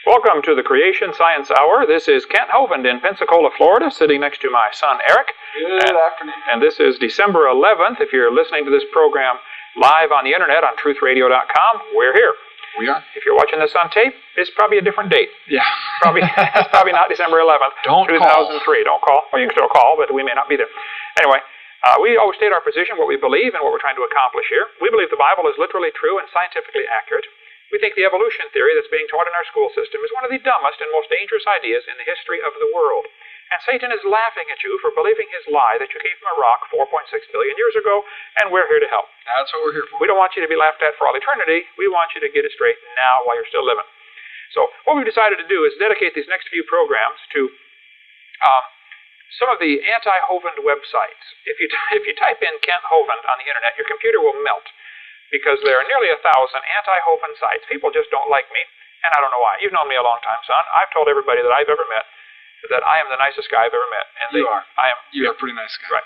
Welcome to the Creation Science Hour. This is Kent Hovind in Pensacola, Florida, sitting next to my son, Eric. Good afternoon. And this is December 11th. If you're listening to this program live on the internet on truthradio.com, we're here. We are. If you're watching this on tape, it's probably a different date. Yeah. It's probably not December 11th, Don't 2003. call. Don't call. Well, you can still call, but we may not be there. Anyway, we always state our position, what we believe, and what we're trying to accomplish here. We believe the Bible is literally true and scientifically accurate. We think the evolution theory that's being taught in our school system is one of the dumbest and most dangerous ideas in the history of the world. And Satan is laughing at you for believing his lie that you came from a rock 4.6 billion years ago, and we're here to help. That's what we're here for. We don't want you to be laughed at for all eternity. We want you to get it straight now while you're still living. So what we've decided to do is dedicate these next few programs to some of the anti-Hovind websites. If you type in Kent Hovind on the internet, your computer will melt, because there are nearly 1,000 anti-Hovind sites. People just don't like me, and I don't know why. You've known me a long time, son. I've told everybody that I've ever met that I am the nicest guy I've ever met. And you are. You're a pretty nice guy. Right.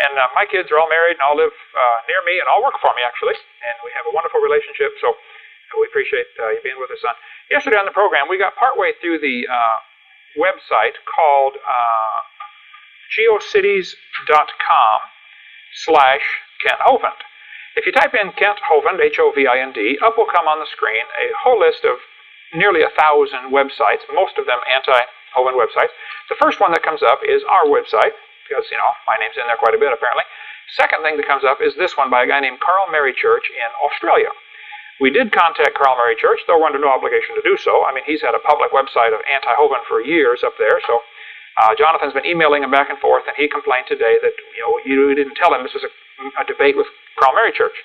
And my kids are all married and all live near me and all work for me, actually. And we have a wonderful relationship, so we appreciate you being with us, son. Yesterday on the program, we got partway through the website called geocities.com/Kent Hovind. If you type in Kent Hovind, H-O-V-I-N-D, up will come on the screen a whole list of nearly 1,000 websites, most of them anti-Hovind websites. The first one that comes up is our website, because, my name's in there quite a bit, apparently. Second thing that comes up is this one by a guy named Carl Mary Church in Australia. We did contact Carl Mary Church, though we're under no obligation to do so. I mean, he's had a public website of anti-Hovind for years up there, so Jonathan's been emailing him back and forth, and he complained today that, you didn't tell him this was a debate with Carl Mary Church.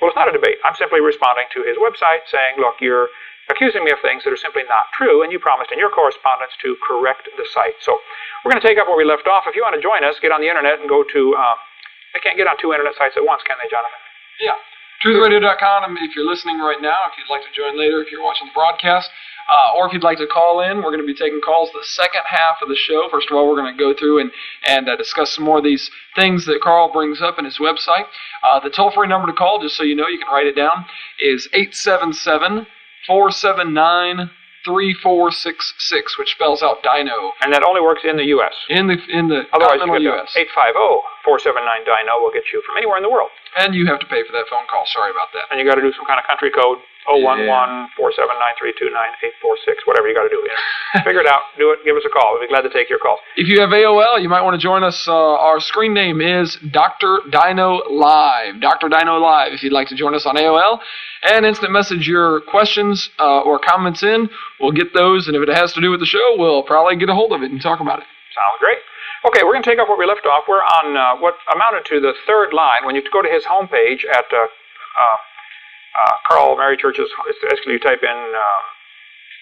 Well, it's not a debate. I'm simply responding to his website saying, look, you're accusing me of things that are simply not true, and you promised in your correspondence to correct the site. So we're going to take up where we left off. If you want to join us, get on the internet and go to, they can't get on 2 internet sites at once, can they, Jonathan? Yeah. Truthradio.com, if you're listening right now, if you'd like to join later, if you're watching the broadcast, or if you'd like to call in, we're going to be taking calls the second half of the show. First of all, we're going to go through and discuss some more of these things that Carl brings up in his website. The toll-free number to call, just so you know, you can write it down, is 877-479-3466, which spells out Dino. And that only works in the U.S. In the Otherwise, continental U.S. 850-479-DINO will get you from anywhere in the world. And you have to pay for that phone call. Sorry about that. And you got to do some kind of country code, 011-479-329-846, whatever you got to do. Figure it out. Do it. Give us a call. We'll be glad to take your calls. If you have AOL, you might want to join us. Our screen name is Dr. Dino Live. Dr. Dino Live, if you'd like to join us on AOL. And instant message your questions or comments in. We'll get those, and if it has to do with the show, we'll probably get a hold of it and talk about it. Sounds great. Okay, we're going to take up where we left off. We're on what amounted to the third line. When you go to his homepage at Carl Mary Church's, actually you type in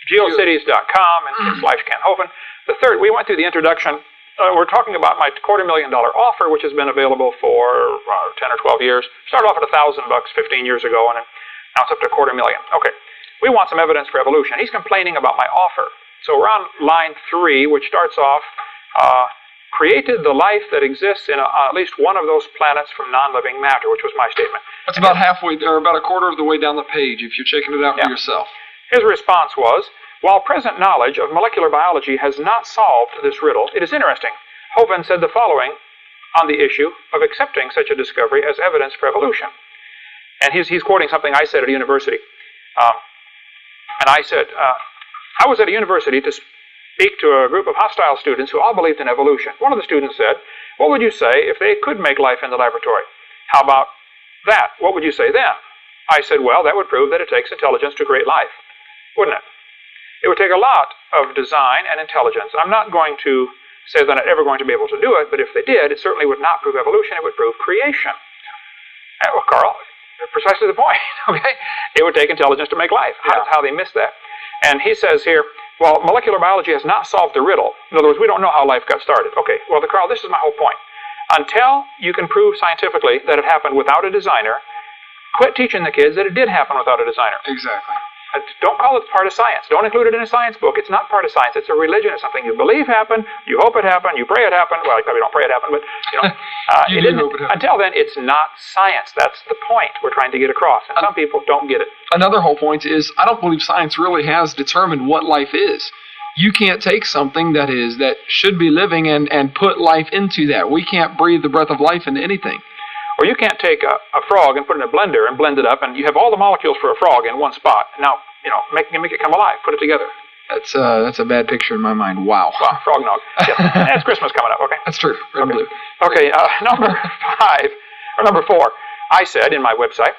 geocities.com and /Kent Hovind. The third, we went through the introduction. We're talking about my $250,000 offer, which has been available for 10 or 12 years. Started off at $1,000 15 years ago, and now it's up to $250,000. Okay, we want some evidence for evolution. He's complaining about my offer. So we're on line 3, which starts off, created the life that exists in at least one of those planets from non-living matter, which was my statement. That's about halfway, or about a quarter of the way down the page, if you're checking it out for yourself. His response was, while present knowledge of molecular biology has not solved this riddle, it is interesting. Hovind said the following on the issue of accepting such a discovery as evidence for evolution. And he's quoting something I said at a university. And I said, I was at a university to speak to a group of hostile students who all believed in evolution. One of the students said, what would you say if they could make life in the laboratory? How about that? What would you say then? I said, well, that would prove that it takes intelligence to create life, wouldn't it? It would take a lot of design and intelligence. I'm not going to say they're not ever going to be able to do it, but if they did, it certainly would not prove evolution, it would prove creation. Well, Carl, precisely the point, okay? It would take intelligence to make life. How they missed that. And he says here, well, molecular biology has not solved the riddle. In other words, we don't know how life got started. Okay, well, Carl, this is my whole point. Until you can prove scientifically that it happened without a designer, quit teaching the kids that it did happen without a designer. Exactly. Don't call it part of science. Don't include it in a science book. It's not part of science. It's a religion. It's something you believe happened. You hope it happened. You pray it happened. Well, you probably don't pray it happened, but you didn't hope it happened. Until then, it's not science. That's the point we're trying to get across. And some people don't get it. Another whole point is I don't believe science really has determined what life is. You can't take something that should be living and put life into that. We can't breathe the breath of life into anything. Or you can't take a frog and put it in a blender and blend it up, and you have all the molecules for a frog in one spot. Now, make it come alive. Put it together. That's a bad picture in my mind. Wow. Frog nog. Yeah. It's Christmas coming up, okay? That's true. Red and blue. Okay, number 4, I said in my website,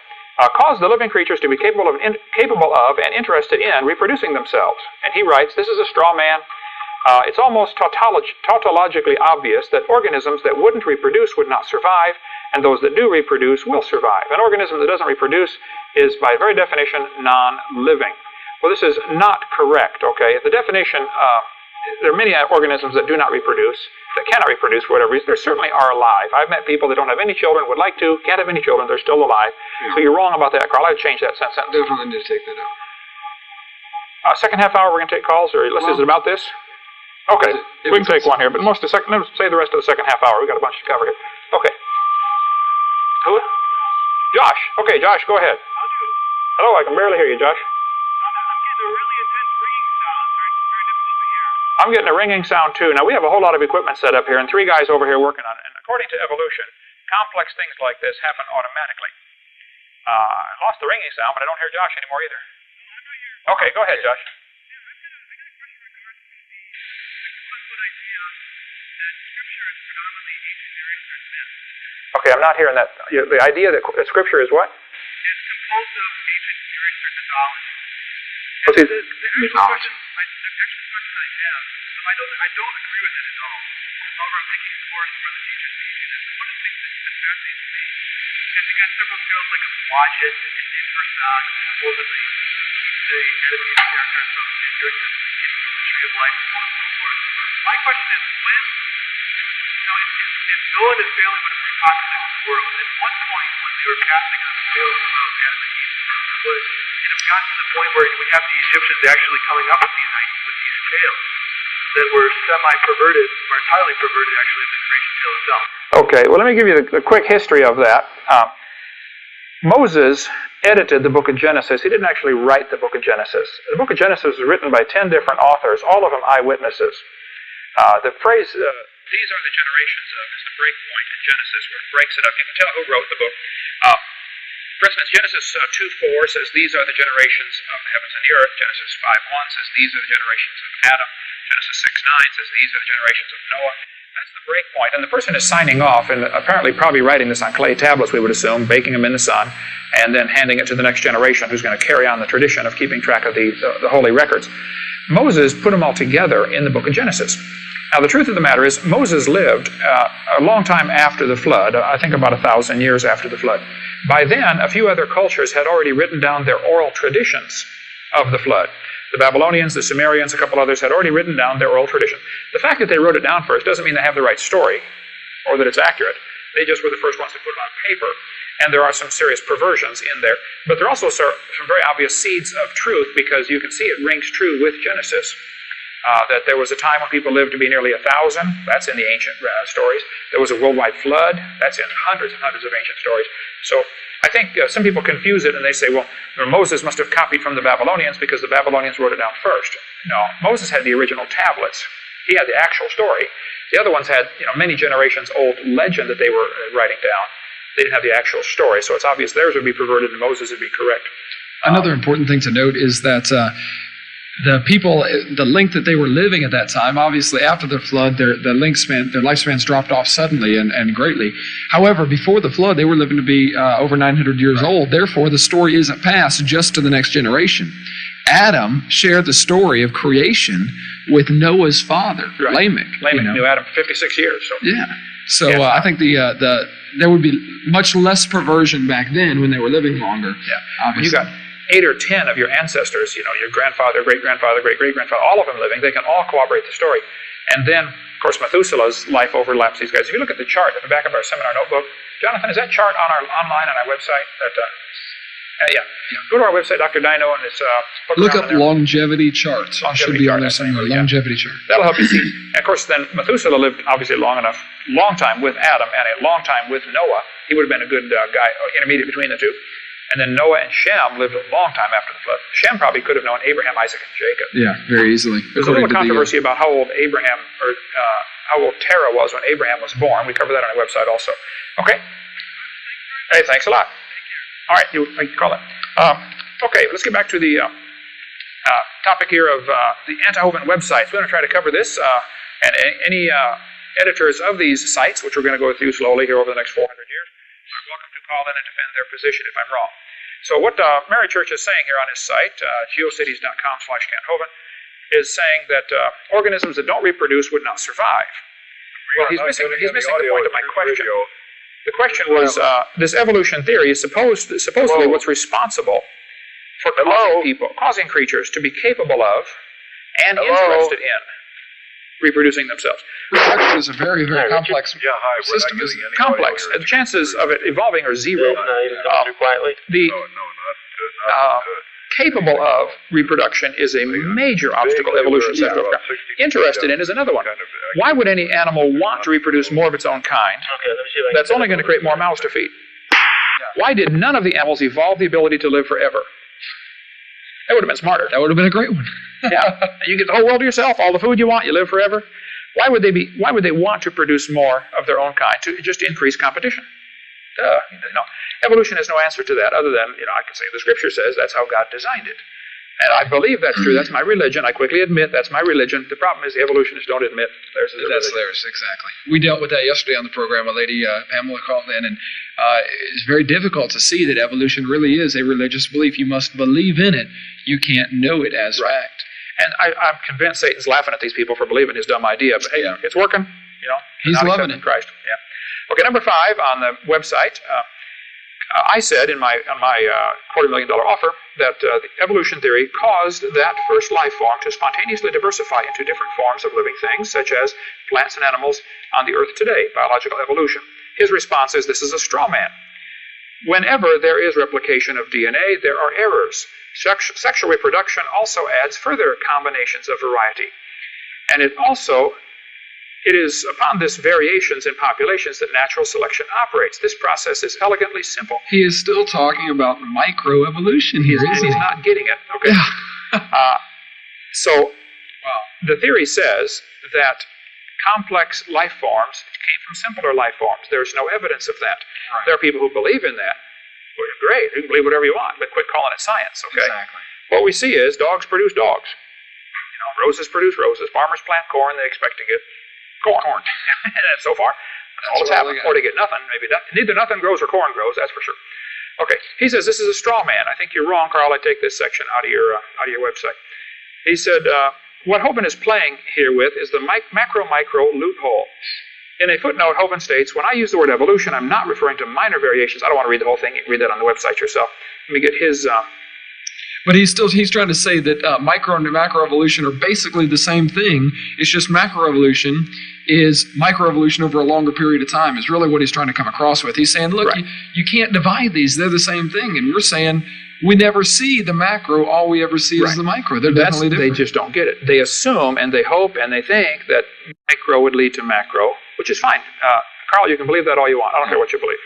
cause the living creatures to be capable of and interested in reproducing themselves. And he writes, this is a straw man. It's almost tautologically obvious that organisms that wouldn't reproduce would not survive, and those that do reproduce will survive. An organism that doesn't reproduce is, by very definition, non-living. Well, this is not correct, okay? The definition, there are many organisms that do not reproduce, that cannot reproduce for whatever reason. There certainly are alive. I've met people that don't have any children, would like to, can't have any children, they're still alive. Yeah. So you're wrong about that, Carl. I'd change that sentence. Definitely need to take that out. Second half hour, we're going to take calls, or is it about this? Okay, we can take one here, but let's say the rest of the second half hour. We've got a bunch to cover here. Okay. Who? Josh. Okay, Josh, go ahead. Hello, I can barely hear you, Josh. I'm getting a ringing sound too. Now, we have a whole lot of equipment set up here, and 3 guys over here working on it. And according to evolution, complex things like this happen automatically. I lost the ringing sound, but I don't hear Josh anymore either. Okay, go ahead, Josh. Okay, I'm not hearing that. The idea that Scripture is what? It's composed of ancient Near Eastern mythology. What's it? Mythology. The actual question I have, I don't agree with it at all. However, I'm thinking forced for the teachers to do this. One of the things that fascinates me is you got several tales like of Wadjet and Inversat, supposedly the enemies of characters from during the history of life, and so on and so forth. My question is, if Noah is failing with a pre-apocalyptic world, at one point when they were casting on the veil of Adam and Eve, would it have gotten to the point where we have the Egyptians actually coming up with these tales that were semi-perverted, or entirely perverted, actually, the creation tale itself? Okay, well, let me give you the quick history of that. Moses edited the book of Genesis. He didn't actually write the book of Genesis. The book of Genesis was written by 10 different authors, all of them eyewitnesses. The phrase, these are the generations of, is the break point in Genesis where it breaks it up. You can tell who wrote the book. For instance, Genesis 2:4 says, these are the generations of the heavens and the earth. Genesis 5:1 says, these are the generations of Adam. Genesis 6:9 says, these are the generations of Noah. That's the break point. And the person is signing off, and apparently probably writing this on clay tablets, we would assume, baking them in the sun, and then handing it to the next generation who's going to carry on the tradition of keeping track of the holy records. Moses put them all together in the book of Genesis. Now, the truth of the matter is, Moses lived a long time after the flood, I think about 1,000 years after the flood. By then, a few other cultures had already written down their oral traditions of the flood. The Babylonians, the Sumerians, a couple others had already written down their oral tradition. The fact that they wrote it down first doesn't mean they have the right story or that it's accurate. They just were the first ones to put it on paper. And there are some serious perversions in there. But there are also some very obvious seeds of truth, because you can see it rings true with Genesis. That there was a time when people lived to be nearly 1,000. That's in the ancient stories. There was a worldwide flood. That's in hundreds and hundreds of ancient stories. So I think some people confuse it, and they say, well, Moses must have copied from the Babylonians because the Babylonians wrote it down first. No, Moses had the original tablets. He had the actual story. The other ones had many generations old legend that they were writing down. They didn't have the actual story, so it's obvious theirs would be perverted and Moses would be correct. Another important thing to note is that the people, the length that they were living at that time, obviously after the flood, their lifespans dropped off suddenly and greatly. However, before the flood, they were living to be over 900 years old. Therefore, the story isn't passed just to the next generation. Adam shared the story of creation with Noah's father, right. Lamech. Lamech knew Adam for 56 years. So. Yeah. So I think there would be much less perversion back then when they were living longer. Yeah. Obviously. You got 8 or 10 of your ancestors, your grandfather, great-grandfather, great-great-grandfather, all of them living, they can all corroborate the story. And then, of course, Methuselah's life overlaps these guys. If you look at the chart at the back of our seminar notebook, Jonathan, is that chart online on our website? Yeah. Go to our website, Dr. Dino, and it's look up longevity charts. It should be on there somewhere. Longevity chart. That'll help you see. And of course, then Methuselah lived obviously long time with Adam, and a long time with Noah. He would have been a good guy, intermediate between the two. And then Noah and Shem lived a long time after the flood. Shem probably could have known Abraham, Isaac, and Jacob. Yeah, very easily. There's a little controversy about how old Abraham or how old Terah was when Abraham was born. We cover that on our website also. Okay. Hey, thanks a lot. All right, you call it. Okay, let's get back to the topic here of the anti-Hovind websites. We're going to try to cover this, and any editors of these sites, which we're going to go through slowly here over the next 400 years, are welcome to call in and defend their position if I'm wrong. So what Mary Church is saying here on his site, geocities.com/Kent is saying that organisms that don't reproduce would not survive. Well, he's missing the point of my question. The question was, this evolution theory is supposedly what's responsible for causing creatures to be capable of and interested in reproducing themselves. Reproduction is a very, very complex system. Complex. The chances of it evolving are zero. Capable of reproduction is a major obstacle evolution has to overcome. Interested in is another one. Why would any animal want to reproduce more of its own kind? That's only going to create more mouths to feed. Why did none of the animals evolve the ability to live forever? That would have been smarter. That would have been a great one. Yeah, you get the whole world to yourself, all the food you want, you live forever. Why would they want to produce more of their own kind to just increase competition? No. Evolution has no answer to that other than, I can say the scripture says that's how God designed it. And I believe that's true. That's my religion. I quickly admit that's my religion. The problem is the evolutionists don't admit theirs is that's theirs, exactly. We dealt with that yesterday on the program. A lady, Pamela, called in, and it's very difficult to see that evolution really is a religious belief. You must believe in it. You can't know it as fact. And I'm convinced Satan's laughing at these people for believing his dumb idea. But hey, it's working. He's loving it. Christ. Yeah. Okay, number 5 on the website. I said on my $250,000 offer that the evolution theory caused that first life form to spontaneously diversify into different forms of living things, such as plants and animals on the earth today, biological evolution. His response is, this is a straw man. Whenever there is replication of DNA, there are errors. Sexual reproduction also adds further combinations of variety. And it is upon this variations in populations that natural selection operates. This process is elegantly simple. He is still talking about microevolution here, isn't he? He's not getting it. Okay. So the theory says that complex life forms came from simpler life forms. There's no evidence of that. Right. There are people who believe in that. Well, great. You can believe whatever you want, but quit calling it science, okay? Exactly. What we see is dogs produce dogs. Roses produce roses. Farmers plant corn. They expect to get corn. And so far, that's all that's happened. Or to get nothing. Maybe neither nothing grows or corn grows. That's for sure. Okay. He says this is a straw man. I think you're wrong, Carl. I take this section out of your website. He said what Hovind is playing here with is the macro-micro loophole. In a footnote, Hovind states, when I use the word evolution, I'm not referring to minor variations. I don't want to read the whole thing. You can read that on the website yourself. Let me get his... But he's trying to say that micro and macroevolution are basically the same thing. It's just macroevolution is microevolution over a longer period of time is really what he's trying to come across with. He's saying, look, right. you can't divide these. They're the same thing. And we're saying we never see the macro. All we ever see is the micro. They're definitely different. They just don't get it. They assume and they hope and they think that micro would lead to macro, which is fine. Carl, you can believe that all you want. I don't care what you believe.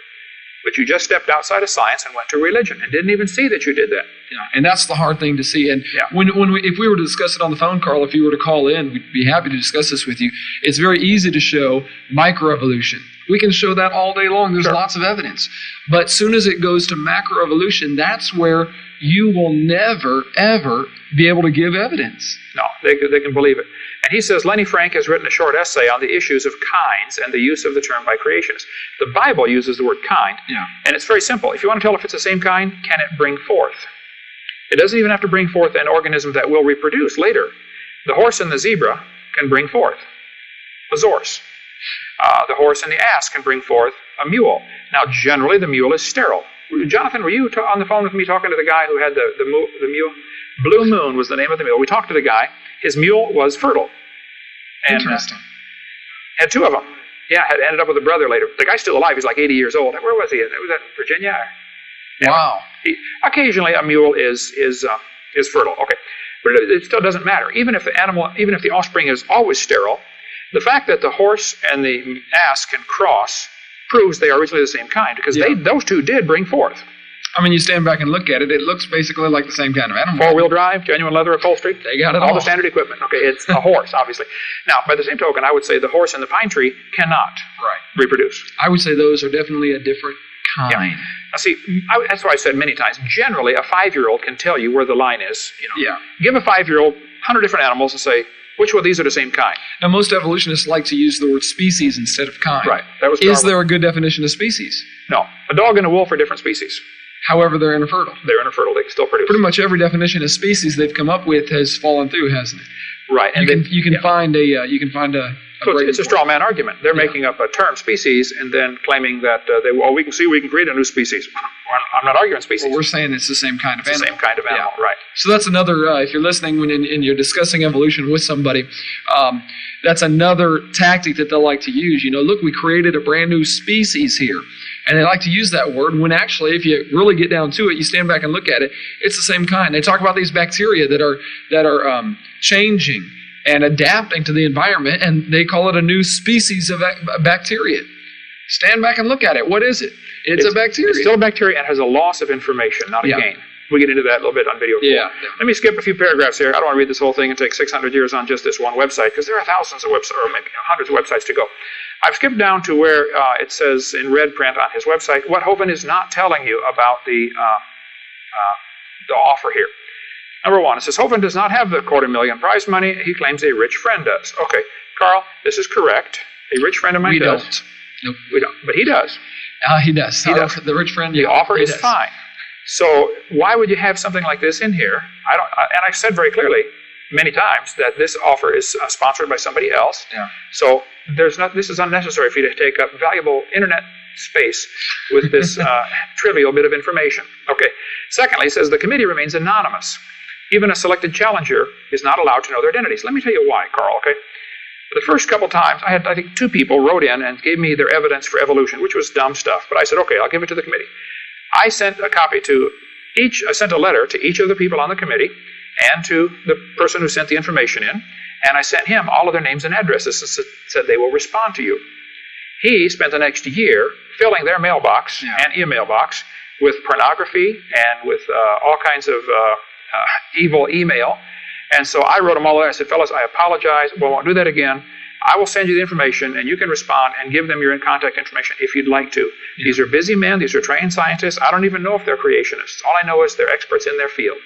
But you just stepped outside of science and went to religion and didn't even see that you did that. Yeah, and that's the hard thing to see. And if we were to discuss it on the phone, Carl, if you were to call in, we'd be happy to discuss this with you. It's very easy to show microevolution. We can show that all day long. There's lots of evidence. But as soon as it goes to macroevolution, that's where you will never, ever be able to give evidence. No, they can believe it. And he says Lenny Frank has written a short essay on the issues of kinds and the use of the term by creationists. The Bible uses the word kind, and it's very simple. If you want to tell if it's the same kind, can it bring forth? It doesn't even have to bring forth an organism that will reproduce later. The horse and the zebra can bring forth a zorse. The horse and the ass can bring forth a mule. Now, generally, the mule is sterile. Jonathan, were you on the phone with me talking to the guy who had the mule? Blue Moon was the name of the mule. We talked to the guy. His mule was fertile. And, interesting. Had 2 of them. Yeah, had ended up with a brother later. The guy's still alive. He's like 80 years old. Where was he? Was that in Virginia? Wow. Occasionally, a mule is fertile. Okay, but it still doesn't matter. Even if the offspring is always sterile, the fact that the horse and the ass can cross proves they are originally the same kind, because those two did bring forth. I mean, you stand back and look at it, it looks basically like the same kind of animal. Four-wheel drive, genuine leather upholstery. They got it all the standard equipment. Okay, it's a horse, obviously. Now, by the same token, I would say the horse and the pine tree cannot reproduce. I would say those are definitely a different kind. Yeah. Now, see, that's why I said many times, generally, a 5-year-old can tell you where the line is. Give a 5-year-old 100 different animals and say, which one of these are the same kind? Now, most evolutionists like to use the word species instead of kind. Right. That was Is there a good definition of species? No. A dog and a wolf are different species. However, they're infertile. They're infertile. They can still produce. Pretty much every definition of species they've come up with has fallen through, hasn't it? Right. And you can find a so it's a straw man argument. They're making up a term species and then claiming that we can create a new species. I'm not arguing species. Well, we're saying it's the same kind of animal. The same kind of animal, right. So that's another, if you're listening and you're discussing evolution with somebody, that's another tactic that they'll like to use. Look, we created a brand new species here. And they like to use that word when actually, if you really get down to it, you stand back and look at it, it's the same kind. They talk about these bacteria that are changing and adapting to the environment, and they call it a new species of bacteria. Stand back and look at it. What is it? It's a bacteria. It's still a bacteria and has a loss of information, not a gain. We'll get into that a little bit on video. Yeah. Let me skip a few paragraphs here. I don't want to read this whole thing and take 600 years on just this one website, because there are thousands of websites, or maybe hundreds of websites to go. I've skipped down to where it says in red print on his website what Hovind is not telling you about the offer here. Number one, it says Hovind does not have the $250,000 prize money. He claims a rich friend does. Okay, Carl, this is correct. A rich friend of mine does. We don't. Nope. We don't. But he does. He does. He does. The rich friend. The offer is fine. So why would you have something like this in here? And I said very clearly many times that this offer is sponsored by somebody else. Yeah. So this is unnecessary for you to take up valuable internet space with this trivial bit of information. Okay. Secondly, it says the committee remains anonymous. Even a selected challenger is not allowed to know their identities. Let me tell you why, Carl, okay? The first couple times, I think 2 people wrote in and gave me their evidence for evolution, which was dumb stuff. But I said, okay, I'll give it to the committee. I sent a copy to each, I sent a letter to each of the people on the committee and to the person who sent the information in, and I sent him all of their names and addresses and said they will respond to you. He spent the next year filling their mailbox and email box with pornography and with all kinds of evil email. And so I wrote them all there. I said, fellas, I apologize. We won't do that again. I will send you the information, and you can respond and give them your contact information if you'd like to. Yeah. These are busy men. These are trained scientists. I don't even know if they're creationists. All I know is they're experts in their field.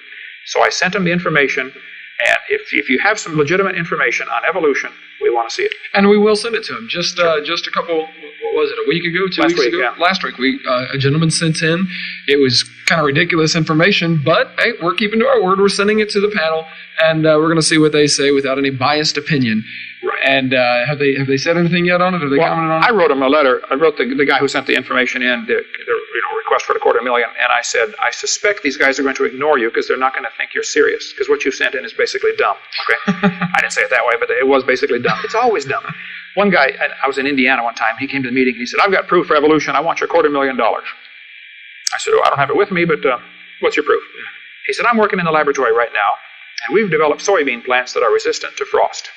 So I sent them the information, and if you have some legitimate information on evolution, we want to see it. And we will send it to them. Just a couple, what was it, a week ago, 2 weeks ago? Yeah. Last week, a gentleman sent in. It was kind of ridiculous information, but hey, we're keeping to our word. We're sending it to the panel, and we're going to see what they say without any biased opinion. Right. And have they said anything yet on it? Have they commented on it? I wrote him a letter. I wrote the guy who sent the information in, the request for the $250,000, and I said, I suspect these guys are going to ignore you because they're not going to think you're serious, because what you sent in is basically dumb. Okay, I didn't say it that way, but it was basically dumb. It's always dumb. One guy, I was in Indiana one time. He came to the meeting. He said, I've got proof for evolution. I want your $250,000. I said, I don't have it with me, but what's your proof? He said, I'm working in the laboratory right now, and we've developed soybean plants that are resistant to frost.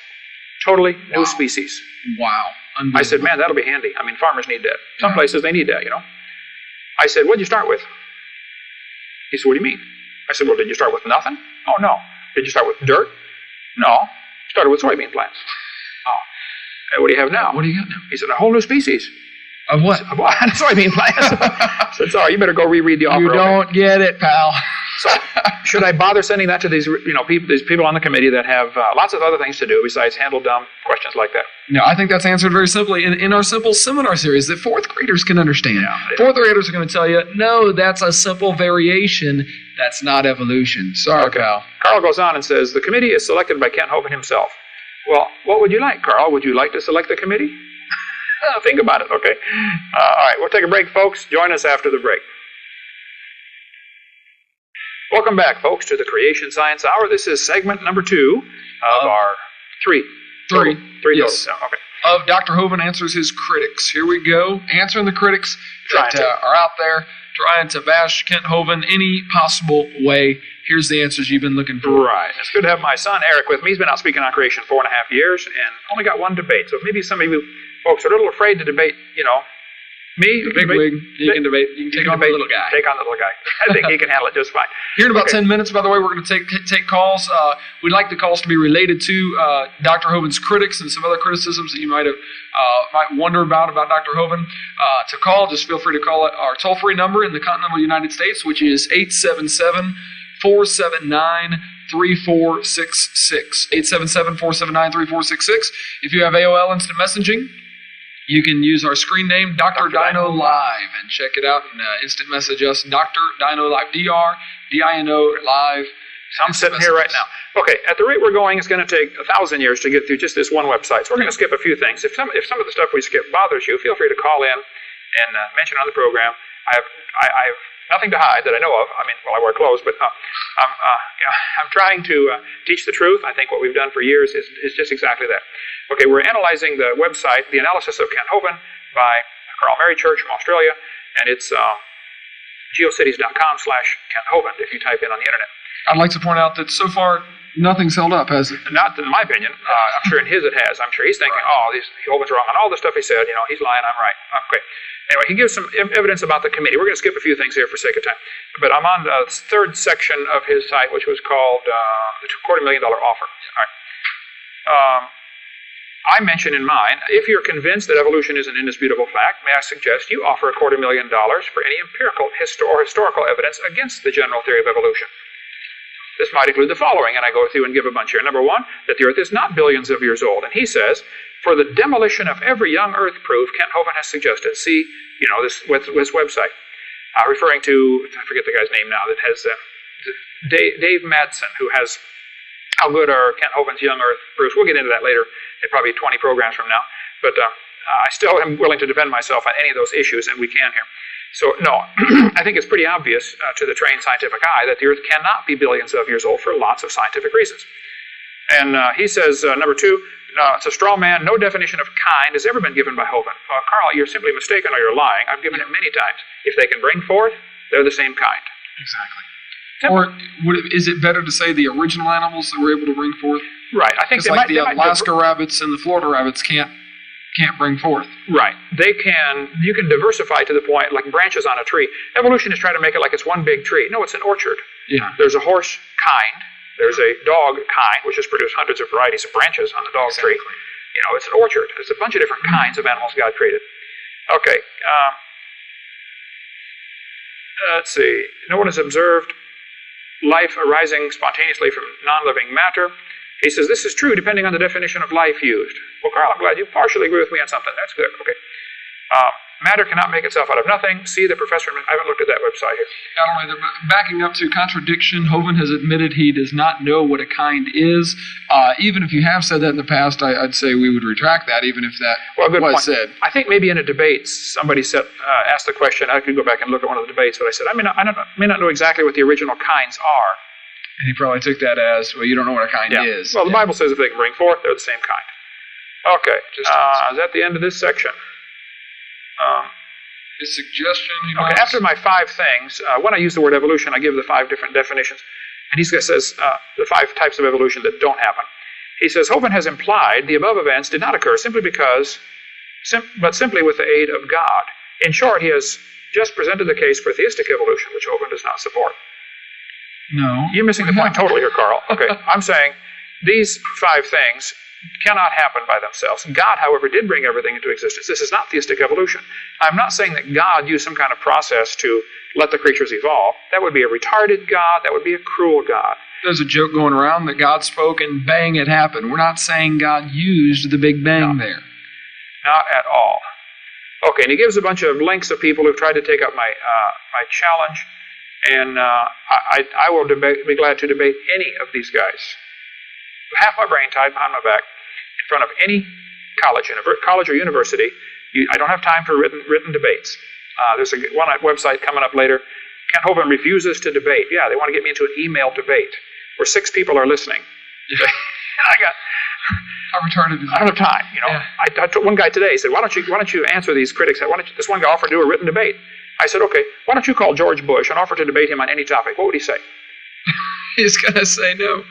Totally new species. Wow. I said, man, that'll be handy. I mean, farmers need that. Some places they need that, I said, what'd you start with? He said, what do you mean? I said, well, did you start with nothing? Oh, no. Did you start with dirt? No. Started with soybean plants. Oh. And what do you have now? What do you got now? He said, a whole new species. Of what? Of what? Soybean plants. I said, sorry, you better go reread the offer. You don't get it, pal. So, should I bother sending that to these, these people on the committee that have lots of other things to do besides handle dumb questions like that? No, I think that's answered very simply in our simple seminar series that 4th graders can understand. Yeah. 4th graders are going to tell you, no, that's a simple variation. That's not evolution. Sorry, pal. Carl goes on and says, the committee is selected by Kent Hovind himself. Well, what would you like, Carl? Would you like to select the committee? Think about it, okay? All right, we'll take a break, folks. Join us after the break. Welcome back, folks, to the Creation Science Hour. This is segment number 2 of our three. Yes. Okay. Of Dr. Hovind Answers His Critics. Here we go, answering the critics that are out there trying to bash Kent Hovind any possible way. Here's the answers you've been looking for. Right. It's good to have my son, Eric, with me. He's been out speaking on creation 4.5 years and only got one debate. So maybe some of you folks are a little afraid to debate, me. The big wig, you can debate. You can take on the little guy. Take on the little guy. I think he can handle it just fine. Here in about 10 minutes, by the way, we're going to take calls. We'd like the calls to be related to Dr. Hovind's critics and some other criticisms that you might wonder about Dr. Hovind. To call, just feel free to call our toll-free number in the continental United States, which is 877-479-3466. 877-479-3466. If you have AOL Instant Messaging, you can use our screen name, Dr. Dino Live, and check it out and instant message us, Dr. Dino Live, D-R-D-I-N-O Live. I'm sitting here right now. Okay, at the rate we're going, it's going to take 1,000 years to get through just this one website. So we're going to skip a few things. If some of the stuff we skip bothers you, feel free to call in and mention on the program. I have nothing to hide that I know of. I wear clothes, but I'm trying to teach the truth. I think what we've done for years is just exactly that. Okay, we're analyzing the website, The Analysis of Kent Hovind by Carl Mary Church from Australia, and it's geocities.com/Kent Hovind if you type in on the internet. I'd like to point out that so far, nothing's held up, has it? Not in my opinion. I'm sure in his it has. I'm sure he's thinking, Hovind's wrong on all the stuff he said. He's lying, I'm right. Okay. Anyway, he gives some evidence about the committee. We're going to skip a few things here for sake of time. But I'm on the third section of his site, which was called the $250,000 offer. All right. I mention in mine, if you're convinced that evolution is an indisputable fact, may I suggest you offer $250,000 for any empirical or historical evidence against the general theory of evolution. This might include the following, and I go through and give a bunch here. Number one, that the Earth is not billions of years old. And he says, for the demolition of every young Earth proof, Kent Hovind has suggested, see, this website. Referring to, I forget the guy's name now, that has Dave Madsen, who has how good are Kent Hovind's young Earth proofs. We'll get into that later in probably 20 programs from now. But I still am willing to defend myself on any of those issues, and we can here. So, no, I think it's pretty obvious to the trained scientific eye that the Earth cannot be billions of years old for lots of scientific reasons. And he says, number two, it's a straw man. No definition of kind has ever been given by Hovind. Carl, you're simply mistaken or you're lying. I've given it many times. If they can bring forth, they're the same kind. Exactly. Or is it better to say the original animals that were able to bring forth? Right. I think the Alaska rabbits and the Florida rabbits can't bring forth. Right. They can. You can diversify to the point like branches on a tree. Evolution is trying to make it like it's one big tree. No, it's an orchard. Yeah. There's a horse kind. There's a dog kind, which has produced hundreds of varieties of branches on the dog tree. It's an orchard. There's a bunch of different kinds of animals God created. Okay. Let's see. No one has observed life arising spontaneously from non-living matter. He says this is true depending on the definition of life used. Well, Carl, I'm glad you partially agree with me on something. That's good. Okay. Matter cannot make itself out of nothing. See the professor. I haven't looked at that website here. Not only that, backing up to contradiction, Hovind has admitted he does not know what a kind is. Even if you have said that in the past, I'd say we would retract that, even if that was said. I think maybe in a debate, somebody asked the question. I could go back and look at one of the debates, but I said, I may not know exactly what the original kinds are. And he probably took that as, well, you don't know what a kind is. Well, the Bible says if they can bring forth, they're the same kind. Okay. Is that the end of this section? His suggestion. Okay, after my 5 things, when I use the word evolution, I give the 5 different definitions. And he says the 5 types of evolution that don't happen. He says, Hovind has implied the above events did not occur simply but simply with the aid of God. In short, he has just presented the case for theistic evolution, which Hovind does not support. No. You're missing the point totally here, Carl. Okay, I'm saying these 5 things cannot happen by themselves. God, however, did bring everything into existence. This is not theistic evolution. I'm not saying that God used some kind of process to let the creatures evolve. That would be a retarded God. That would be a cruel God. There's a joke going around that God spoke and bang, it happened. We're not saying God used the Big Bang there. Not at all. Okay, and he gives a bunch of links of people who've tried to take up my challenge, and I will be glad to debate any of these guys. Half my brain tied behind my back in front of any college or university. I don't have time for written debates. There's one website coming up later. Kent Hovind refuses to debate. Yeah, they want to get me into an email debate where 6 people are listening. And how retarded is that? I don't have time. Yeah. I told one guy today. He said, "Why don't you answer these critics? This one guy offered to do a written debate." I said, okay, why don't you call George Bush and offer to debate him on any topic? What would he say? He's going to say no.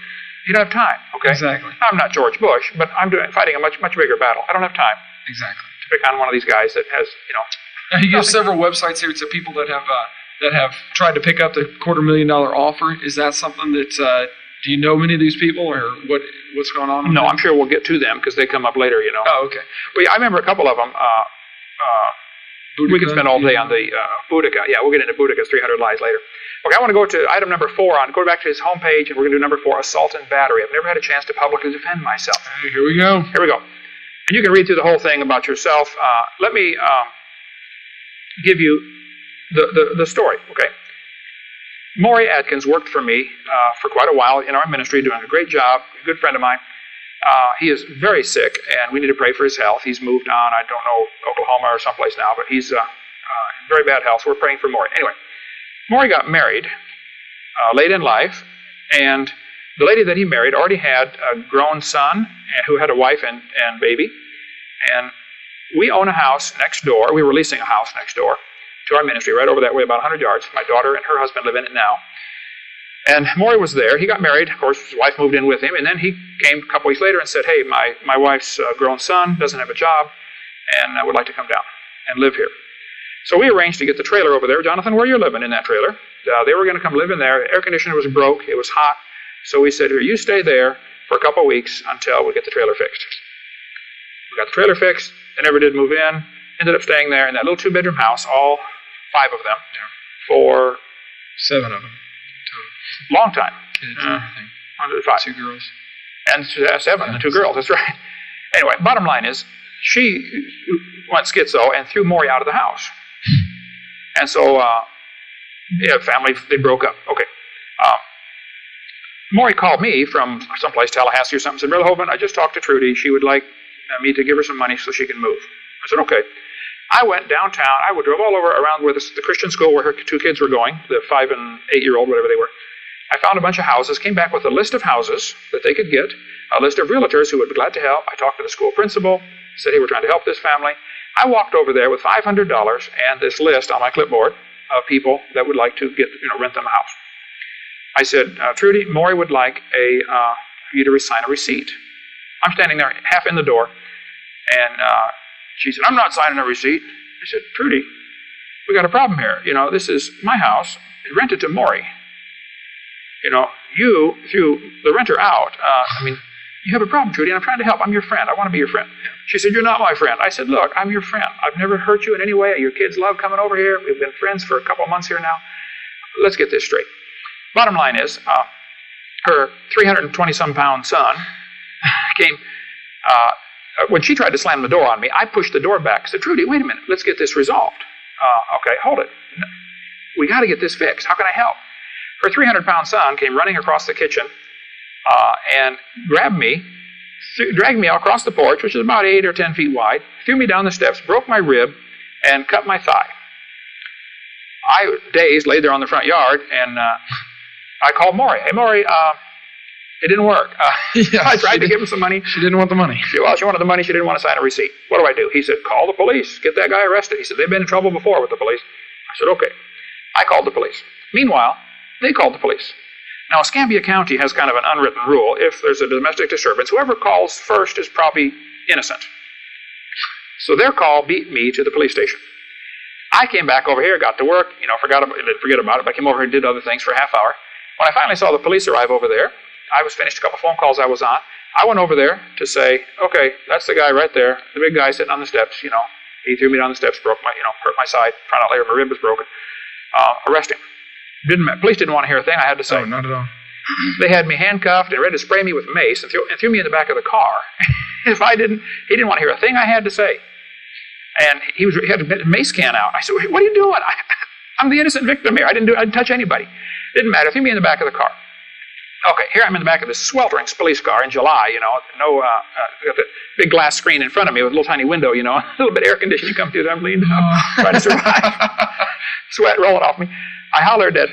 You don't have time, okay? Exactly. I'm not George Bush, but I'm fighting a much bigger battle. I don't have time Exactly. to pick on one of these guys that has, Now, he gives several websites here to people that have tried to pick up the $250,000 offer. Is that something that do you know many of these people, or what's going on? No, I'm sure we'll get to them because they come up later. Oh, okay. Well, I remember a couple of them. We can spend all day on the Boudica. Yeah, we'll get into Boudica's 300 Lies later. Okay, I want to go to item number 4. Go back to his homepage, and we're going to do number 4, assault and battery. I've never had a chance to publicly defend myself. Hey, here we go. Here we go. And you can read through the whole thing about yourself. Let me give you the story, okay? Maury Atkins worked for me for quite a while in our ministry, doing a great job, a good friend of mine. He is very sick, and we need to pray for his health. He's moved on, I don't know, Oklahoma or someplace now, but he's in very bad health, so we're praying for Maury. Anyway, Maury got married late in life, and the lady that he married already had a grown son who had a wife and baby, and we own a house next door. We were leasing a house next door to our ministry, right over that way, about 100 yards. My daughter and her husband live in it now. And Maury was there. He got married. Of course, his wife moved in with him. And then he came a couple weeks later and said, hey, my wife's grown son doesn't have a job, and I would like to come down and live here. So we arranged to get the trailer over there. Jonathan, where you're living in that trailer? They were going to come live in there. Air conditioner was broke. It was hot. So we said, here, you stay there for a couple of weeks until we get the trailer fixed. We got the trailer fixed. They never did move in. Ended up staying there in that little 2-bedroom house, all 5 of them, for 7 of them. long time. Kids and everything. 105. 2 girls. And 7 and 2 girls, that's right. Anyway, bottom line is, she went schizo and threw Maury out of the house. And so, family, they broke up. Okay. Maury called me from someplace, Tallahassee or something, said, Brother Hovind, I just talked to Trudy. She would like me to give her some money so she can move. I said, okay. I went downtown. I drove all over around where the Christian school where her 2 kids were going, the 5 and 8-year-old, whatever they were. I found a bunch of houses, came back with a list of houses that they could get, a list of realtors who would be glad to help. I talked to the school principal, said, hey, we're trying to help this family. I walked over there with $500 and this list on my clipboard of people that would like to rent them a house. I said, Trudy, Maury would like you to sign a receipt. I'm standing there half in the door, and she said, I'm not signing a receipt. I said, Trudy, we got a problem here. This is my house. It's rented to Maury. You threw the renter out. You have a problem, Trudy, and I'm trying to help. I'm your friend. I want to be your friend. She said, you're not my friend. I said, look, I'm your friend. I've never hurt you in any way. Your kids love coming over here. We've been friends for a couple of months here now. Let's get this straight. Bottom line is, her 320-some-pound son came, when she tried to slam the door on me, I pushed the door back. I said, Trudy, wait a minute. Let's get this resolved. Okay, hold it. We got to get this fixed. How can I help? Her 300-pound son came running across the kitchen and grabbed me, dragged me across the porch, which is about 8 or 10 feet wide, threw me down the steps, broke my rib, and cut my thigh. I, dazed, laid there on the front yard, and I called Maury. Hey, Maury, it didn't work. I tried to give him some money. She didn't want the money. She wanted the money. She didn't want to sign a receipt. What do I do? He said, call the police. Get that guy arrested. He said, they've been in trouble before with the police. I said, okay. I called the police. Meanwhile, they called the police. Now, Escambia County has kind of an unwritten rule. If there's a domestic disturbance, whoever calls first is probably innocent. So their call beat me to the police station. I came back over here, got to work, forget about it, but I came over here and did other things for a half hour. When I finally saw the police arrive over there, I was finished a couple phone calls I was on. I went over there to say, okay, that's the guy right there, the big guy sitting on the steps, he threw me down the steps, hurt my side, found out later my rib was broken. Arrest him. Police didn't want to hear a thing I had to say. No, not at all. They had me handcuffed and ready to spray me with mace and threw me in the back of the car. He didn't want to hear a thing I had to say. And he had a mace can out. I said, what are you doing? I'm the innocent victim here. I didn't touch anybody. Didn't matter. Threw me in the back of the car. Okay, here I'm in the back of this sweltering police car in July, got the big glass screen in front of me with a little tiny window, a little bit of air conditioning come through there. I'm leaning down, trying to survive. Sweat rolling off me. I hollered at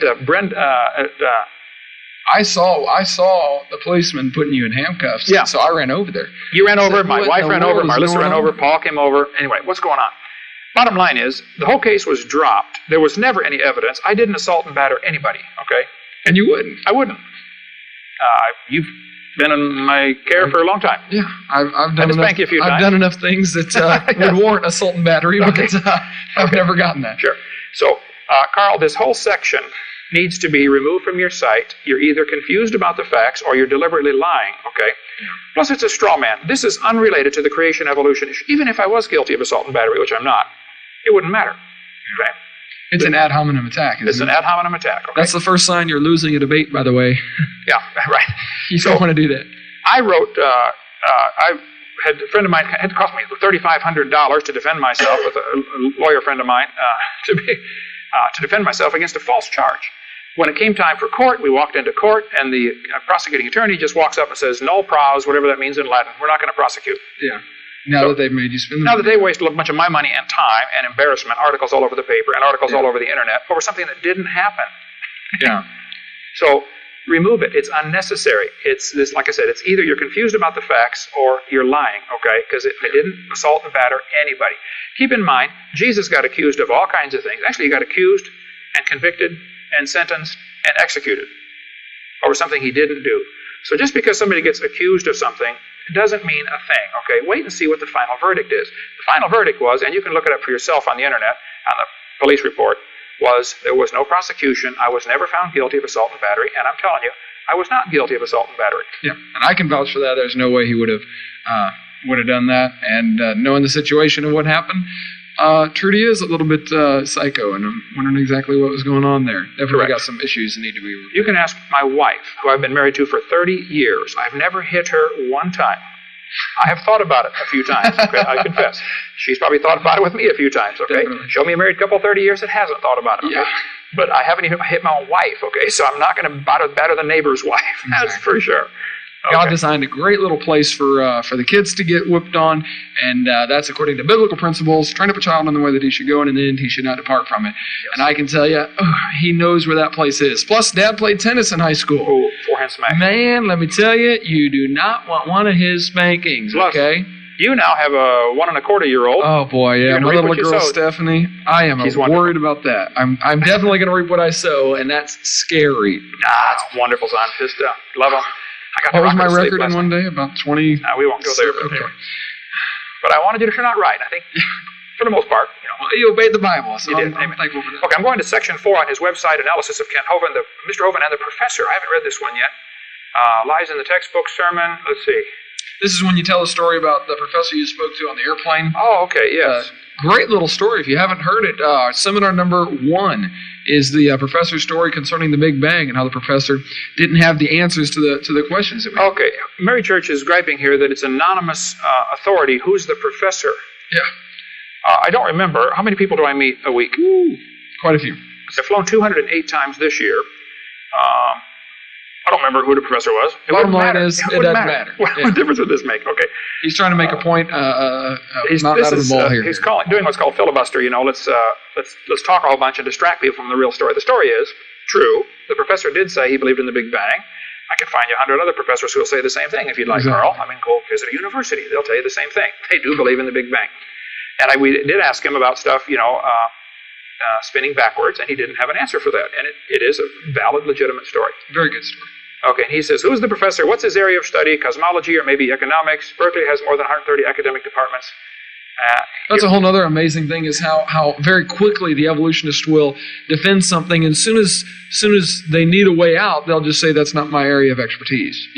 I saw the policeman putting you in handcuffs. Yeah. So I ran over there. You ran over, my wife ran over, Marlissa ran over, Paul came over. Anyway, what's going on? Bottom line is, the whole case was dropped. There was never any evidence. I didn't assault and batter anybody, okay? And you wouldn't? I wouldn't. You've been in my care for a long time. Yeah, I've done enough. You a few times. I've done enough things that would warrant assault and battery, but I've never gotten that. Sure. So, Carl, this whole section needs to be removed from your site. You're either confused about the facts or you're deliberately lying, okay? Yeah. Plus, it's a straw man. This is unrelated to the creation evolution issue. Even if I was guilty of assault and battery, which I'm not, it wouldn't matter, okay? It's an ad hominem attack, isn't it? It's an ad hominem attack, okay? That's the first sign you're losing a debate, by the way. Yeah, right. You don't want to do that. I wrote, I had a friend of mine, it had cost me $3,500 to defend myself with a lawyer friend of mine, to defend myself against a false charge. When it came time for court, we walked into court, and the prosecuting attorney just walks up and says, "Null pros," whatever that means in Latin. We're not going to prosecute. Yeah. Now that they've made you spend the money. Now that they wasted a bunch of my money and time and embarrassment, articles all over the paper and articles all over the internet over something that didn't happen. Yeah. So remove it. It's unnecessary. It's this, like I said, it's either you're confused about the facts or you're lying, okay? Because I didn't assault and batter anybody. Keep in mind, Jesus got accused of all kinds of things. Actually, he got accused and convicted and sentenced and executed over something he didn't do. So just because somebody gets accused of something doesn't mean a thing, okay? Wait and see what the final verdict is. The final verdict was, and you can look it up for yourself on the internet, on the police report, was there was no prosecution. I was never found guilty of assault and battery, and I'm telling you, I was not guilty of assault and battery. Yeah, and I can vouch for that. There's no way he would have done that. And knowing the situation and what happened, Trudy is a little bit psycho, and I'm wondering exactly what was going on there. Definitely got some issues that need to be reviewed. You can ask my wife, who I've been married to for 30 years. I've never hit her one time. I have thought about it a few times, okay? I confess. She's probably thought about it with me a few times, okay? Definitely. Show me a married couple 30 years that hasn't thought about it, okay? Yeah. But I haven't even hit my own wife, okay? So I'm not going to batter the neighbor's wife. Exactly. That's for sure. Okay. God designed a great little place for the kids to get whipped on, and that's according to biblical principles. Train up a child in the way that he should go, and in the end he should not depart from it. Yes. And I can tell you, he knows where that place is. Plus, Dad played tennis in high school. Oh, forehand smack. Man, let me tell you, you do not want one of his spankings, plus, okay? You now have a 1 1/4-year-old. Oh, boy, yeah. My little girl, Stephanie, I am worried about that. I'm definitely going to reap what I sow, and that's scary. It's wonderful, son. Just love them. What was my record in one day? About 20? No, we won't go there, but anyway. But I wanted you to turn out right. I think, for the most part, Well, you obeyed the Bible, so I'm thankful for that. Okay, I'm going to section 4 on his website, Analysis of Kent Hovind, Mr. Hovind and the Professor. I haven't read this one yet. Lies in the textbook sermon. Let's see. This is when you tell a story about the professor you spoke to on the airplane. Oh, okay, yes. Great little story. If you haven't heard it, seminar number 1 is the professor's story concerning the Big Bang and how the professor didn't have the answers to the questions that we had. Okay. Mary Church is griping here that it's anonymous authority. Who's the professor? Yeah. I don't remember. How many people do I meet a week? Quite a few. I've flown 208 times this year. I don't remember who the professor was. Bottom line is, it doesn't matter. What difference would this make? Okay. He's trying to make a point. Not out of the ball here. He's doing what's called filibuster. Let's talk a whole bunch and distract people from the real story. The story is true. The professor did say he believed in the Big Bang. I can find you 100 other professors who will say the same thing if you'd like, Carl. I mean, go visit a university. They'll tell you the same thing. They do believe in the Big Bang. And we did ask him about stuff, spinning backwards, and he didn't have an answer for that. And it is a valid, legitimate story. Very good story. Okay, and he says, who's the professor? What's his area of study? Cosmology or maybe economics? Berkeley has more than 130 academic departments. That's a whole other amazing thing is how very quickly the evolutionists will defend something, and as soon as they need a way out, they'll just say that's not my area of expertise.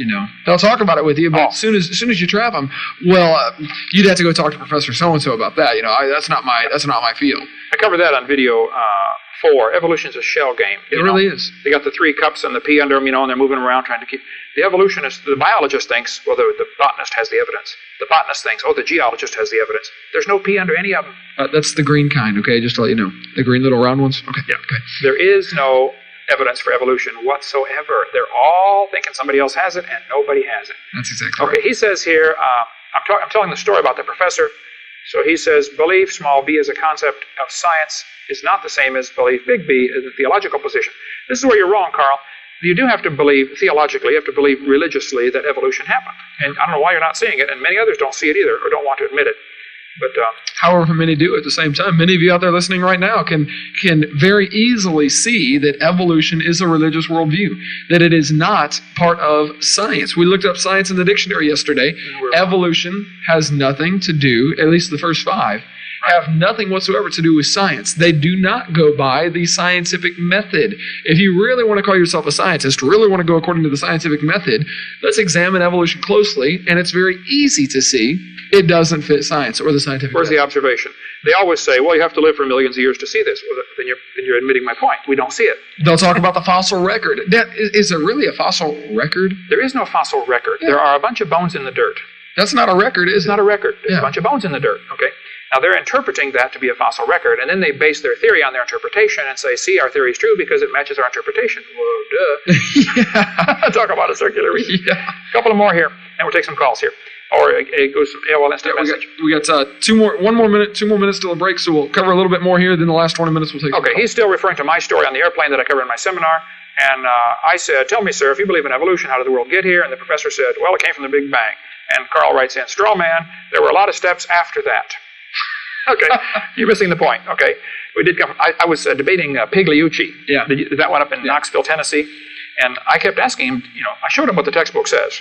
They'll talk about it with you, but as soon as you trap them, you'd have to go talk to Professor so and so about that. That's not my field. I covered that on video 4. Evolution's a shell game. It really is. They got the 3 cups and the pea under them, and they're moving around trying to keep. The evolutionist, the biologist thinks, the botanist has the evidence. The botanist thinks, the geologist has the evidence. There's no pea under any of them. That's the green kind, okay? Just to let you know. The green little round ones? Okay. Yeah. Okay. There is no evidence for evolution whatsoever. They're all thinking somebody else has it, and nobody has it. That's exactly right. Okay, he says here, I'm telling the story about the professor. So he says, belief, small b, as a concept of science is not the same as belief, big B, as a theological position. This is where you're wrong, Carl. You do have to believe theologically, you have to believe religiously that evolution happened. And I don't know why you're not seeing it, and many others don't see it either or don't want to admit it. But however many do at the same time. Many of you out there listening right now can very easily see that evolution is a religious worldview, that it is not part of science. We looked up science in the dictionary yesterday. Evolution has nothing to do, at least the first 5, have nothing whatsoever to do with science. They do not go by the scientific method. If you really want to call yourself a scientist, really want to go according to the scientific method, let's examine evolution closely, and it's very easy to see it doesn't fit science or the scientific where's method. the observation? They always say, well, you have to live for millions of years to see this. Well, then you're admitting my point. We don't see it. They'll talk about the fossil record. Is there really a fossil record? There is no fossil record. Yeah. There are a bunch of bones in the dirt. That's not a record, is It's it? not a record. There's Yeah. a bunch of bones in the dirt. Okay. Now, they're interpreting that to be a fossil record, and then they base their theory on their interpretation and say, see, our theory is true because it matches our interpretation. Whoa, duh. Yeah. Talk about a circular reason. Yeah. A couple of more here, and we'll take some calls here. Or it goes some AOL instant message. We got 2 more minutes till the break, so we'll cover a little bit more here. Then the last 20 minutes we'll take. Okay, he's still referring to my story on the airplane that I covered in my seminar. And I said, tell me, sir, if you believe in evolution, how did the world get here? And the professor said, well, it came from the Big Bang. And Carl writes in, straw man, there were a lot of steps after that. Okay, you're missing the point. Okay, we did come. I was debating Pigliucci. Yeah. That one up in Knoxville, Tennessee. And I kept asking him, I showed him what the textbook says.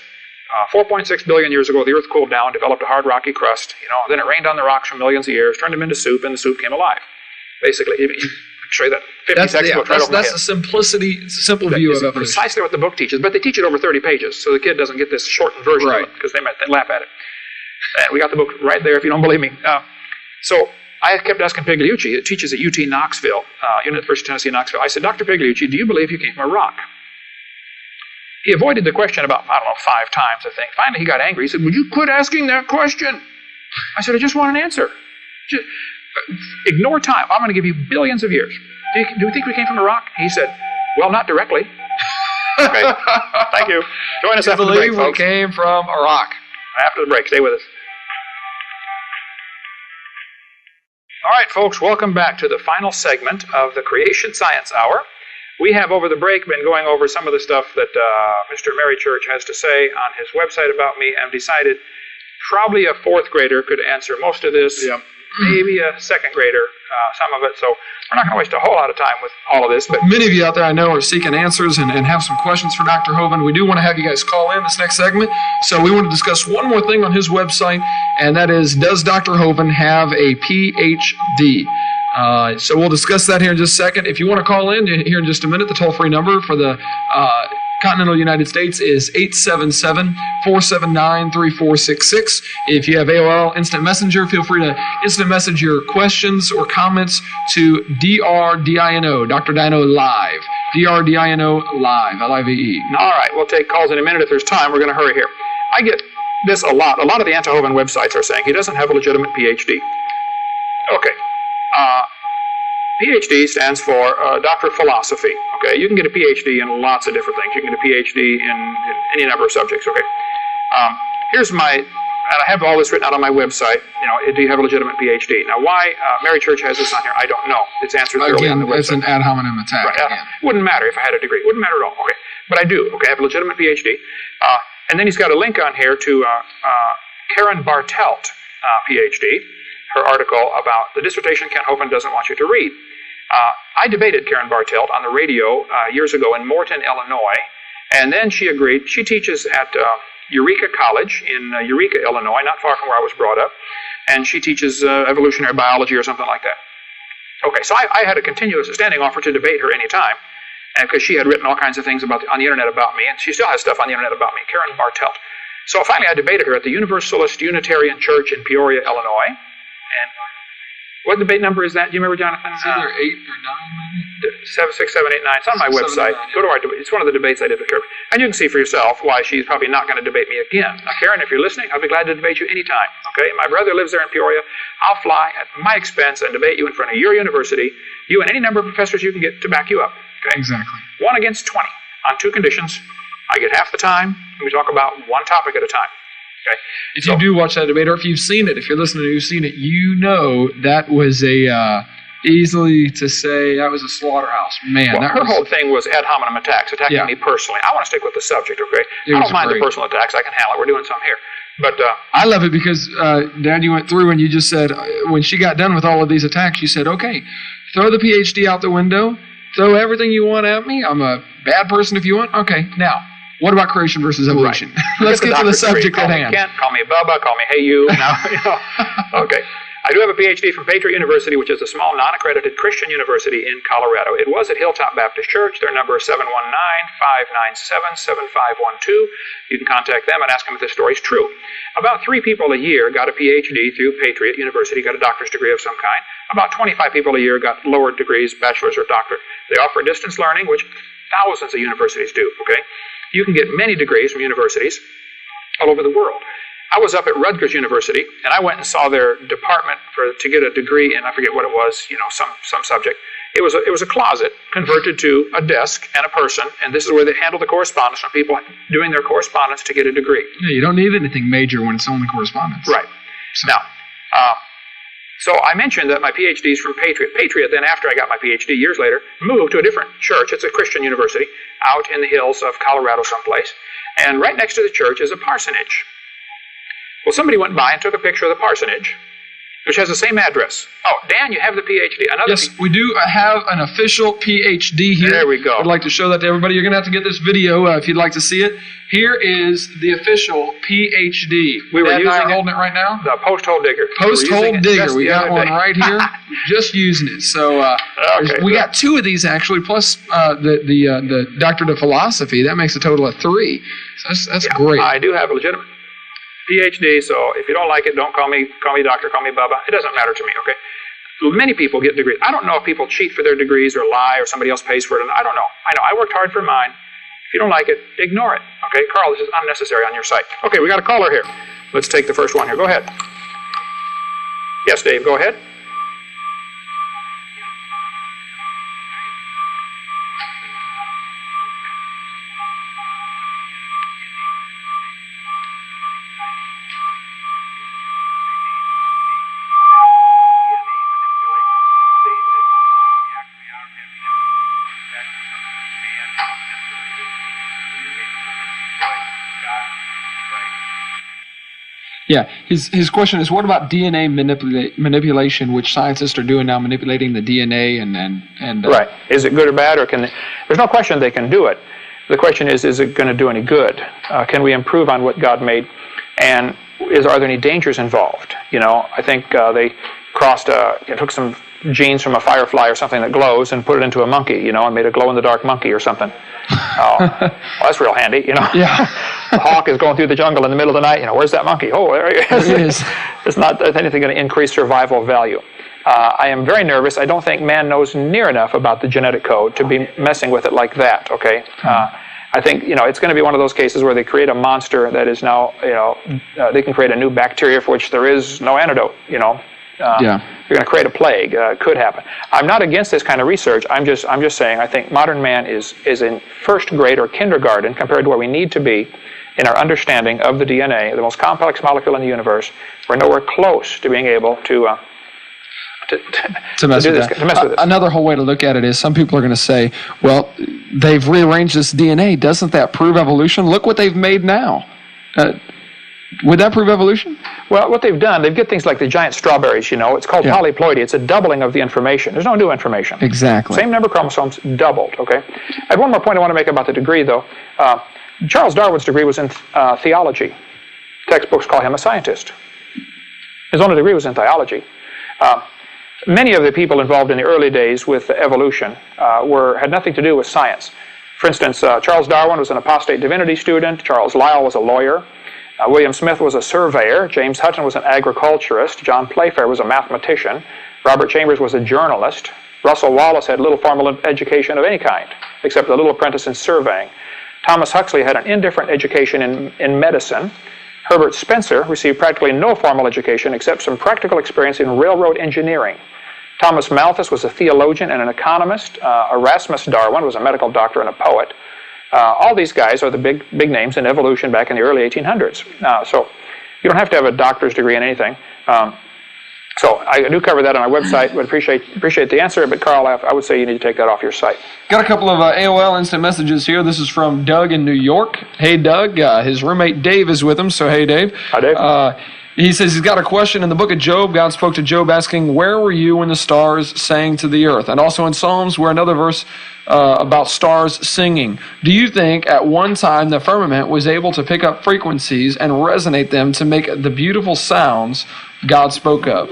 4.6 billion years ago, the Earth cooled down, developed a hard rocky crust. Then it rained on the rocks for millions of years, turned them into soup, and the soup came alive. Basically, I can show you that 50 textbook right over my head. That's the simple view of evolution. Precisely what the book teaches, but they teach it over 30 pages, so the kid doesn't get this shortened version of it, because they might laugh at it. And we got the book right there if you don't believe me. So I kept asking Pigliucci, it teaches at UT Knoxville, University of Tennessee, Knoxville. I said, Dr. Pigliucci, do you believe you came from a rock? He avoided the question about, 5 times, I think. Finally, he got angry. He said, would you quit asking that question? I said, I just want an answer. Just, ignore time. I'm going to give you billions of years. Do you think we came from a rock? He said, well, not directly. Okay. Thank you. Join us after the break, folks. We came from a rock. After the break. Stay with us. All right, folks. Welcome back to the final segment of the Creation Science Hour. We have, over the break, been going over some of the stuff that Mr. Mary Church has to say on his website about me, and decided probably a 4th grader could answer most of this. Yeah. Maybe a 2nd grader, some of it. So we're not going to waste a whole lot of time with all of this. But many of you out there I know are seeking answers and have some questions for Dr. Hovind. We do want to have you guys call in this next segment. So we want to discuss one more thing on his website, and that is, does Dr. Hovind have a PhD? So we'll discuss that here in just a second. If you want to call in here in just a minute, the toll-free number for the continental United States is 877-479-3466. If you have AOL Instant Messenger, feel free to instant message your questions or comments to DRDINO, Dr. Dino Live. DRDINO Live, L-I-V-E. All right, we'll take calls in a minute if there's time. We're going to hurry here. I get this a lot. A lot of the anti-Hovind websites are saying he doesn't have a legitimate PhD. Okay. PhD stands for Doctor of Philosophy. Okay, you can get a PhD in lots of different things. You can get a PhD in any number of subjects. Okay, here's my, and I have all this written out on my website. Do you have a legitimate PhD? Now, why Mary Church has this on here, I don't know. It's answered thoroughly on the website. It's an ad hominem attack. Right, wouldn't matter if I had a degree. Wouldn't matter at all. Okay, but I do. Okay, I have a legitimate PhD. And then he's got a link on here to Karen Bartelt, PhD. Her article about the dissertation Kent Hovind doesn't want you to read. I debated Karen Bartelt on the radio years ago in Morton, Illinois, and then she agreed. She teaches at Eureka College in Eureka, Illinois, not far from where I was brought up, and she teaches evolutionary biology or something like that. Okay, so I had a continuous standing offer to debate her anytime, because she had written all kinds of things on the internet about me, and she still has stuff on the internet about me, Karen Bartelt. So finally I debated her at the Universalist Unitarian Church in Peoria, Illinois. And what debate number is that? Do you remember, Jonathan? It's either 8 or 9, maybe. 7, 6, 7, 8, 9. It's on my website. Go to our debate. It's one of the debates I did with Karen. And you can see for yourself why she's probably not going to debate me again. Now, Karen, if you're listening, I'll be glad to debate you anytime. Okay? My brother lives there in Peoria. I'll fly at my expense and debate you in front of your university. You and any number of professors you can get to back you up. Okay? Exactly. 1 against 20 on 2 conditions. I get half the time, and we talk about one topic at a time. Okay. If you do watch that debate, or if you've seen it, if you're listening and you've seen it, you know that was a easily to say that was a slaughterhouse. Man, well, her whole thing was ad hominem attacks, attacking me personally. I want to stick with the subject, okay? I don't mind the personal attacks. I can handle it. We're doing some here. But I love it because, Dad, you went through and you just said, when she got done with all of these attacks, you said, okay, throw the PhD out the window, throw everything you want at me. I'm a bad person if you want. Okay, now, what about creation versus evolution? Right. Let's get to the subject at hand. Call me Kent, call me Bubba, call me Hey You. Now, okay. I do have a PhD from Patriot University, which is a small, non-accredited Christian university in Colorado. It was at Hilltop Baptist Church. Their number is 719-597-7512. You can contact them and ask them if this story is true. About 3 people a year got a PhD through Patriot University, got a doctor's degree of some kind. About 25 people a year got lower degrees, bachelor's or doctorate. They offer distance learning, which thousands of universities do, okay? You can get many degrees from universities all over the world. I was up at Rutgers University, and I went and saw their department to get a degree in, I forget what it was, some subject. It was a closet converted to a desk and a person, and this is where they handle the correspondence from people doing their correspondence to get a degree. Yeah, you don't need anything major when it's only correspondence. Right. Now, so I mentioned that my PhD is from Patriot. Patriot, then after I got my PhD years later, moved to a different church. It's a Christian university out in the hills of Colorado someplace. And right next to the church is a parsonage. Well, somebody went by and took a picture of the parsonage, which has the same address. Oh, Dan, you have the PhD. Yes, we do have an official PhD here. There we go. I'd like to show that to everybody. You're going to have to get this video if you'd like to see it. Here is the official PhD. We were using holding it right now. The post hole digger. Post hole digger. We got one right here. Just using it. So we got 2 of these actually, plus the doctorate of philosophy. That makes a total of 3. So that's great. I do have a legitimate PhD, so if you don't like it, don't call me doctor, call me Bubba. It doesn't matter to me, okay? Many people get degrees. I don't know if people cheat for their degrees or lie or somebody else pays for it. I don't know. I know. I worked hard for mine. If you don't like it, ignore it. Okay, Carl, this is unnecessary on your site. Okay, we got a caller here. Let's take the first one here. Go ahead. Yes, Dave, go ahead. Yeah, his question is, what about DNA manipulation, which scientists are doing now, manipulating the DNA and right. Is it good or bad, or there's no question they can do it. The question is it going to do any good? Can we improve on what God made? And are there any dangers involved? I think they took some genes from a firefly or something that glows and put it into a monkey, and made a glow-in-the-dark monkey or something. Well, that's real handy, Yeah. The hawk is going through the jungle in the middle of the night, where's that monkey? Oh, there he is. There he is. It's not anything going to increase survival value. I am very nervous. I don't think man knows near enough about the genetic code to be messing with it like that, okay? I think, it's going to be one of those cases where they create a monster that is now, they can create a new bacteria for which there is no antidote, Yeah. You're going to create a plague. Could happen. I'm not against this kind of research. I'm just saying I think modern man is in first grade or kindergarten compared to where we need to be in our understanding of the DNA, the most complex molecule in the universe. We're nowhere close to being able to mess with this. Another whole way to look at it is some people are going to say, well, they've rearranged this DNA. Doesn't that prove evolution? Look what they've made now. Would that prove evolution? Well, what they've done, they've got things like the giant strawberries, it's called polyploidy. It's a doubling of the information. There's no new information. Exactly. Same number of chromosomes, doubled, okay? I have one more point I want to make about the degree, though. Charles Darwin's degree was in theology. Textbooks call him a scientist. His only degree was in theology. Many of the people involved in the early days with evolution had nothing to do with science. For instance, Charles Darwin was an apostate divinity student. Charles Lyell was a lawyer. William Smith was a surveyor. James Hutton was an agriculturist. John Playfair was a mathematician. Robert Chambers was a journalist. Russell Wallace had little formal education of any kind, except a little apprentice in surveying. Thomas Huxley had an indifferent education in medicine. Herbert Spencer received practically no formal education except some practical experience in railroad engineering. Thomas Malthus was a theologian and an economist. Erasmus Darwin was a medical doctor and a poet. All these guys are the big names in evolution back in the early 1800s. So you don't have to have a doctor's degree in anything. So I do cover that on my website. Would appreciate the answer, but Carl, I would say you need to take that off your site. Got a couple of AOL instant messages here. This is from Doug in New York. Hey, Doug. His roommate Dave is with him, so hey, Dave. Hi, Dave. He says he's got a question in the book of Job. God spoke to Job asking, where were you when the stars sang to the earth? And also in Psalms, where another verse about stars singing. Do you think at one time the firmament was able to pick up frequencies and resonate them to make the beautiful sounds God spoke of?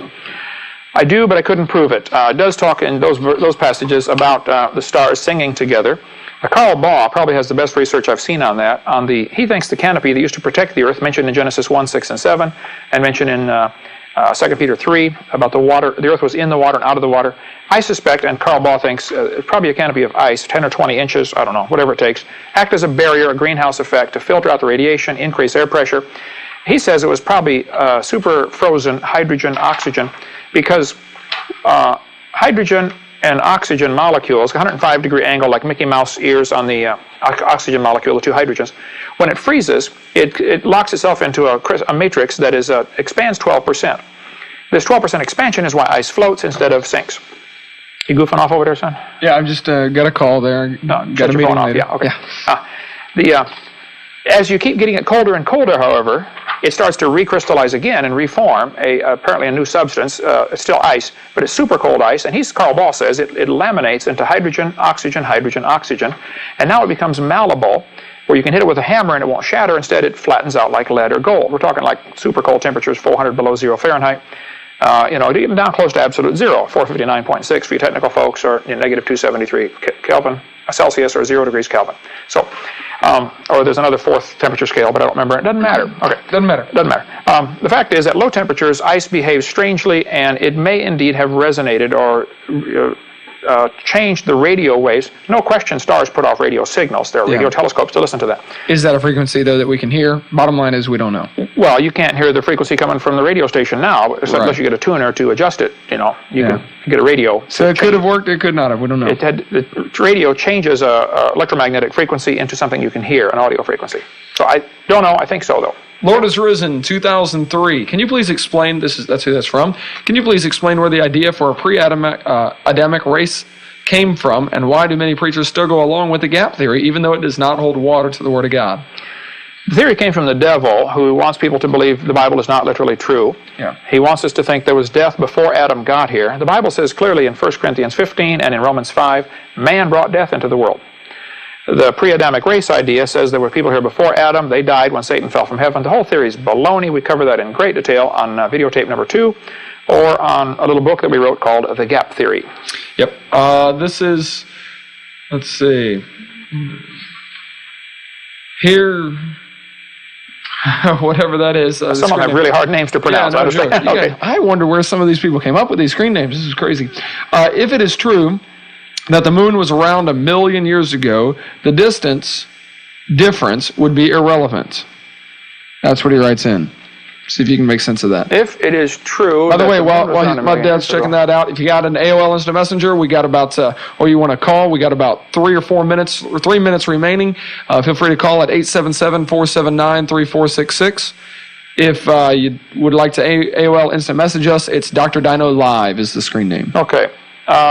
I do, but I couldn't prove it. It does talk in those passages about the stars singing together. Carl Baugh probably has the best research I've seen on that. He thinks the canopy that used to protect the earth, mentioned in Genesis 1, 6, and 7, and mentioned in 2 Peter 3, about the water, the earth was in the water and out of the water. I suspect, and Carl Baugh thinks, probably a canopy of ice, 10 or 20 inches, I don't know, whatever it takes, act as a barrier, a greenhouse effect to filter out the radiation, increase air pressure. He says it was probably super frozen hydrogen, oxygen, because hydrogen and oxygen molecules, 105-degree angle like Mickey Mouse ears on the oxygen molecule, the two hydrogens. When it freezes, it locks itself into a matrix that expands 12%. This 12% expansion is why ice floats instead of sinks. You goofing off over there, son? Yeah, I've just got a call there. Got a meeting later. Yeah, okay. Yeah. As you keep getting it colder and colder, however, it starts to recrystallize again and reform apparently a new substance. It's still ice, but it's super cold ice. And Carl Baugh says it laminates into hydrogen, oxygen, hydrogen, oxygen. And now it becomes malleable, where you can hit it with a hammer and it won't shatter. Instead, it flattens out like lead or gold. We're talking like super cold temperatures, 400 below zero Fahrenheit. Even down close to absolute zero, 459.6 for you technical folks, or negative 273 Kelvin, Celsius, or 0 degrees Kelvin. So, or there's another fourth temperature scale, but I don't remember. It doesn't matter. Okay, doesn't matter. The fact is, at low temperatures, ice behaves strangely, and it may indeed have resonated or changed the radio waves. No question, stars put off radio signals. There are radio telescopes to listen to that. Is that a frequency, though, that we can hear? Bottom line is we don't know. Well, you can't hear the frequency coming from the radio station now, unless you get a tuner to adjust it. You can get a radio. So it could have worked, it could not have. We don't know. The radio changes a electromagnetic frequency into something you can hear, an audio frequency. So I don't know. I think so, though. Lord Has Risen, 2003. Can you please explain, that's who that's from, can you please explain where the idea for a pre-Adamic race came from, and why do many preachers still go along with the gap theory, even though it does not hold water to the Word of God? The theory came from the devil, who wants people to believe the Bible is not literally true. Yeah. He wants us to think there was death before Adam got here. The Bible says clearly in 1 Corinthians 15 and in Romans 5, man brought death into the world. The pre-Adamic race idea says there were people here before Adam. They died when Satan fell from heaven. The whole theory is baloney. We cover that in great detail on videotape number 2, or on a little book that we wrote called The Gap Theory. Yep. This is, let's see, here, whatever that is. Some of them have really hard names to pronounce. Yeah, no, okay. I wonder where some of these people came up with these screen names. This is crazy. If it is true that the moon was around 1 million years ago, the distance difference would be irrelevant. That's what he writes in. See if you can make sense of that. If it is true. By the way, while Dad's checking that out, if you got an AOL Instant Messenger, we got about, or you want to call, we got about 3 or 4 minutes, or 3 minutes remaining. Feel free to call at 877-479-3466. If you would like to AOL Instant Message us, it's Dr. Dino Live is the screen name. Okay.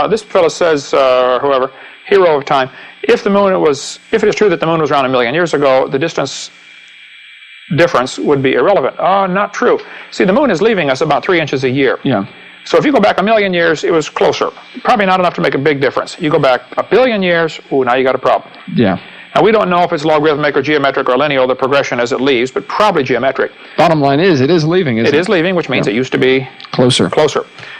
This fellow says, whoever, hero of time, if it is true that the moon was around 1 million years ago, the distance difference would be irrelevant. Not true. See, the moon is leaving us about 3 inches a year. Yeah. So if you go back 1 million years, it was closer. Probably not enough to make a big difference. You go back 1 billion years, now you got a problem. Yeah. Now, we don't know if it's logarithmic or geometric or lineal, the progression as it leaves, but probably geometric. Bottom line is, it is leaving, isn't it? It is leaving, which means it used to be closer.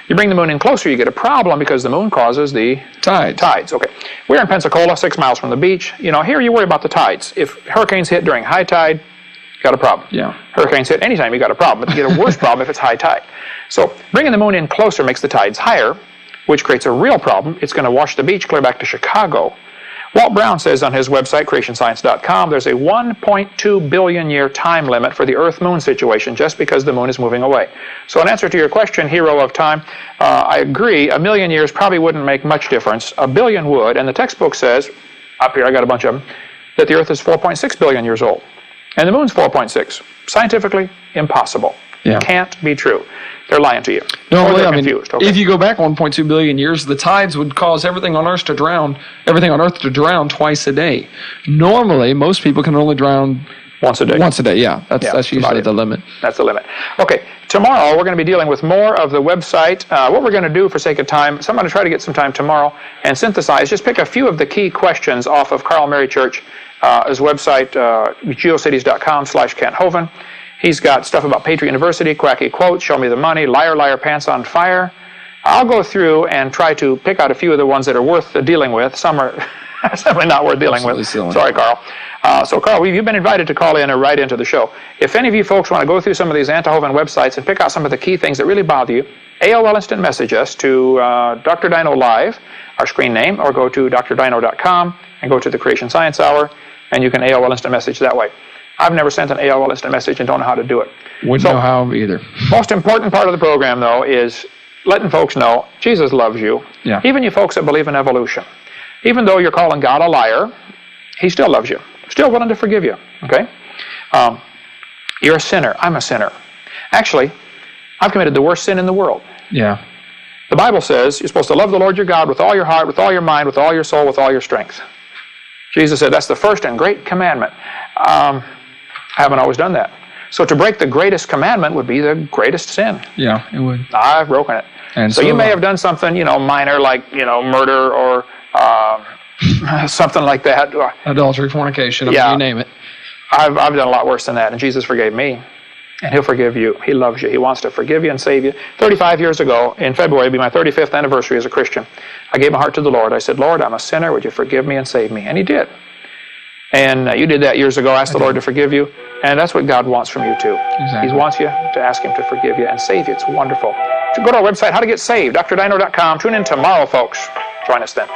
You bring the moon in closer, you get a problem because the moon causes the tides. Okay. We're in Pensacola, 6 miles from the beach. Here you worry about the tides. If hurricanes hit during high tide, you got a problem. Yeah. Hurricanes hit anytime, you got a problem. But you get a worse problem if it's high tide. So bringing the moon in closer makes the tides higher, which creates a real problem. It's going to wash the beach clear back to Chicago. Walt Brown says on his website, creationscience.com, there's a 1.2 billion year time limit for the Earth-Moon situation just because the moon is moving away. So in answer to your question, hero of time, I agree, 1 million years probably wouldn't make much difference. 1 billion would, and the textbook says, up here I got a bunch of them, that the Earth is 4.6 billion years old. And the moon's 4.6. Scientifically, impossible. Yeah. Can't be true. They're lying to you. No, Or they're I mean, confused. Okay. if you go back 1.2 billion years, the tides would cause everything on Earth to drown twice a day. Normally, most people can only drown Once a day. Yeah. That's usually the limit. That's the limit. Okay, tomorrow we're going to be dealing with more of the website. What we're going to do for sake of time, so I'm going to try to get some time tomorrow and synthesize, just pick a few of the key questions off of Carl Mary Church, his website, geocities.com/Kent Hovind. He's got stuff about Patriot University, quacky quotes, show me the money, liar, liar, pants on fire. I'll go through and try to pick out a few of the ones that are worth dealing with. Some are simply not worth dealing with. Silly. Sorry, Carl. So, Carl, you've been invited to call in or write into the show. If any of you folks want to go through some of these anti-Hovind websites and pick out some of the key things that really bother you, AOL Instant Message us to Dr. Dino Live, our screen name, or go to drdino.com and go to the Creation Science Hour, and you can AOL Instant Message that way. I've never sent an AOL Instant Message and don't know how to do it. Wouldn't know how either. Most important part of the program, though, is letting folks know Jesus loves you. Yeah. Even you folks that believe in evolution. Even though you're calling God a liar, He still loves you. Still willing to forgive you. Okay? You're a sinner. I'm a sinner. Actually, I've committed the worst sin in the world. Yeah. The Bible says you're supposed to love the Lord your God with all your heart, with all your mind, with all your soul, with all your strength. Jesus said that's the first and great commandment. I haven't always done that. So to break the greatest commandment would be the greatest sin. Yeah, it would. I've broken it. And so you may have done something, minor, like, murder or something like that. Adultery, fornication, Yeah. you name it. I've done a lot worse than that, and Jesus forgave me. And He'll forgive you. He loves you. He wants to forgive you and save you. 35 years ago, in February, it'll be my 35th anniversary as a Christian. I gave my heart to the Lord. I said, Lord, I'm a sinner. Would you forgive me and save me? And He did. And you did that years ago. Ask the Lord to forgive you. And that's what God wants from you, too. Exactly. He wants you to ask Him to forgive you and save you. It's wonderful. So go to our website, How to Get Saved, drdino.com. Tune in tomorrow, folks. Join us then.